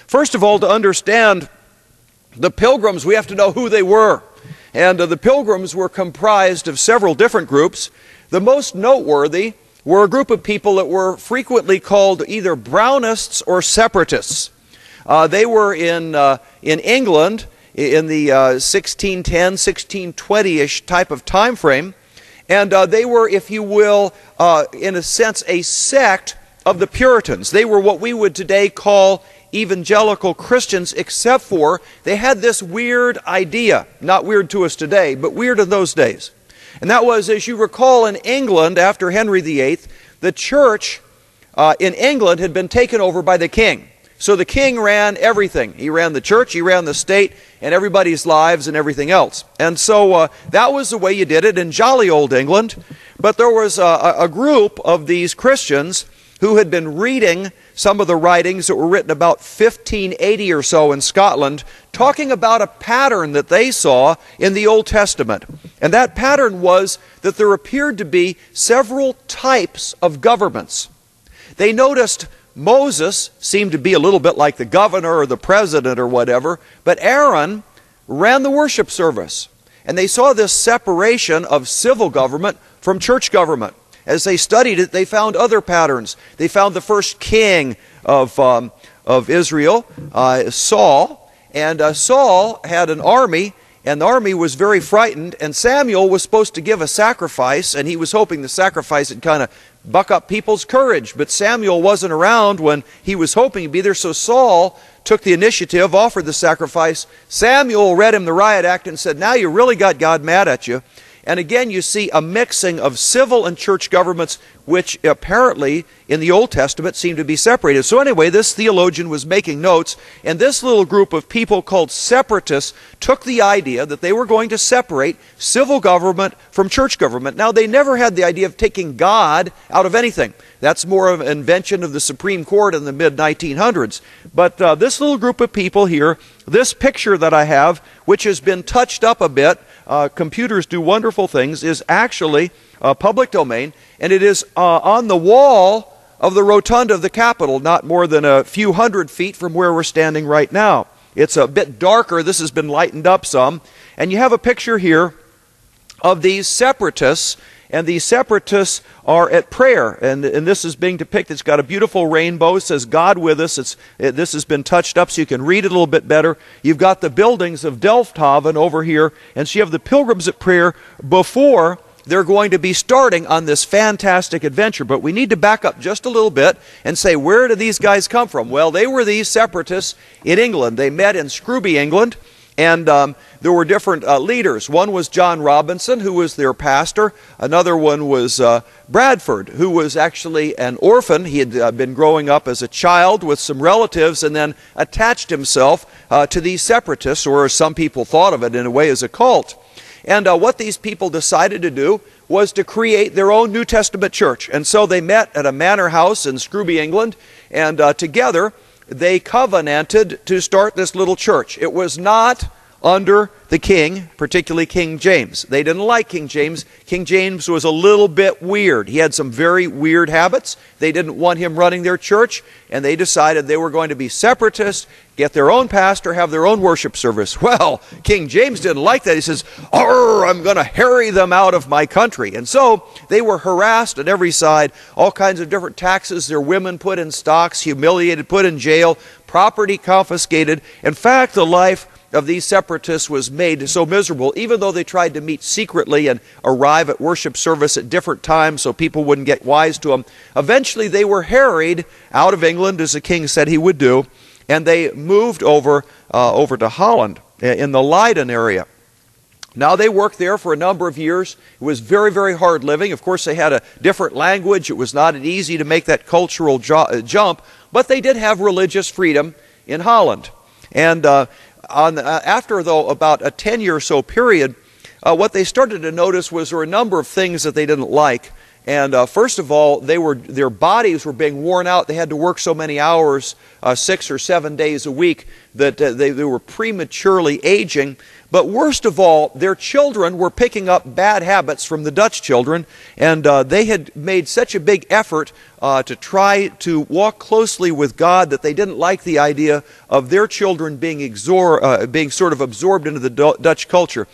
First of all, to understand the Pilgrims, we have to know who they were. And the Pilgrims were comprised of several different groups. The most noteworthy were a group of people that were frequently called either Brownists or Separatists. They were in England in the 1610, 1620-ish type of time frame. And they were, if you will, in a sense, a sect of the Puritans. They were what we would today call evangelical Christians, except for they had this weird idea, not weird to us today, but weird in those days. And that was, as you recall, in England after Henry VIII, the church in England had been taken over by the king. So the king ran everything. He ran the church, he ran the state, and everybody's lives and everything else. And so that was the way you did it in jolly old England. But there was a group of these Christians who had been reading some of the writings that were written about 1580 or so in Scotland, talking about a pattern that they saw in the Old Testament. And that pattern was that there appeared to be several types of governments. They noticed Moses seemed to be a little bit like the governor or the president or whatever, but Aaron ran the worship service. And they saw this separation of civil government from church government. As they studied it, they found other patterns. They found the first king of Israel, Saul, and Saul had an army, and the army was very frightened, and Samuel was supposed to give a sacrifice, and he was hoping the sacrifice would kind of buck up people's courage, but Samuel wasn't around when he was hoping to be there, so Saul took the initiative, offered the sacrifice. Samuel read him the riot act and said, now you really got God mad at you. And again, you see a mixing of civil and church governments, which apparently in the Old Testament seem to be separated. So anyway, this theologian was making notes, and this little group of people called separatists took the idea that they were going to separate civil government from church government. Now, they never had the idea of taking God out of anything. That's more of an invention of the Supreme Court in the mid-1900s. But this little group of people here, this picture that I have, which has been touched up a bit, computers do wonderful things, is actually public domain, and it is on the wall of the rotunda of the Capitol, not more than a few hundred feet from where we're standing right now. It's a bit darker. This has been lightened up some. And you have a picture here of these separatists, and these separatists are at prayer, and this is being depicted. It's got a beautiful rainbow. It says, God with us. This has been touched up so you can read it a little bit better. You've got the buildings of Delfthaven over here, and so you have the pilgrims at prayer before they're going to be starting on this fantastic adventure. But we need to back up just a little bit and say, where did these guys come from? Well, they were these separatists in England. They met in Scrooby, England, and there were different leaders. One was John Robinson, who was their pastor. Another one was Bradford, who was actually an orphan. He had been growing up as a child with some relatives and then attached himself to these separatists, or as some people thought of it in a way as a cult. And what these people decided to do was to create their own New Testament church. And so they met at a manor house in Scrooby, England, and together they covenanted to start this little church. It was not under the king, particularly King James. They didn't like King James. King James was a little bit weird. He had some very weird habits. They didn't want him running their church, and they decided they were going to be separatists, get their own pastor, have their own worship service. Well, King James didn't like that. He says, I'm going to harry them out of my country. And so they were harassed on every side, all kinds of different taxes. Their women put in stocks, humiliated, put in jail, property confiscated. In fact, the life of these separatists was made so miserable, even though they tried to meet secretly and arrive at worship service at different times so people wouldn't get wise to them. Eventually they were harried out of England, as the king said he would do, and they moved over to Holland in the Leiden area. Now they worked there for a number of years. It was very, very hard living. Of course, they had a different language. It was not easy to make that cultural jump, but they did have religious freedom in Holland. And after, though, about a 10-year or so period, what they started to notice was there were a number of things that they didn't like. And first of all, their bodies were being worn out. They had to work so many hours, 6 or 7 days a week, that they were prematurely aging. But worst of all, their children were picking up bad habits from the Dutch children, and they had made such a big effort to try to walk closely with God that they didn't like the idea of their children being sort of absorbed into the Dutch culture.